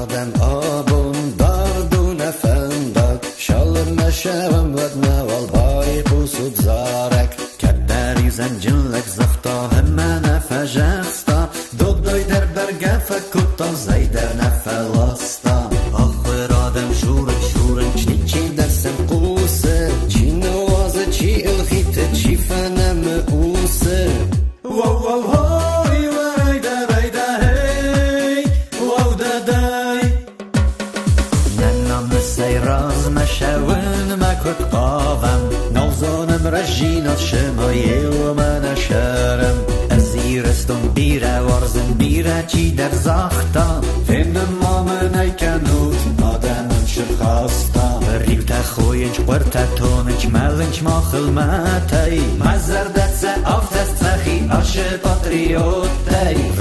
آدم آبون داردون افندق شالم نشوم ودنا والبای قوسود زارک کدری زنجلک زختا همه نفجخستا دودوی در برگف کتا زیدر نفلاستا آخر آدم شورن چی درسم قوسه چی نوازه چی الخیت چی فنم اوسه واو هوی ویده هی واو دادای ننم سیراز مشون مکرد قاوم نوزانم رجینات شمایه و من شرم ازیرستم بیره ورزم بیره چی در زاختا فیمدم مامن ایکنوت آدمم شرخاستا ریبتا خوینچ قرتا تونچ ملنچ ما خلماتی مزردت سه آفتست فخی آش پاتریوتی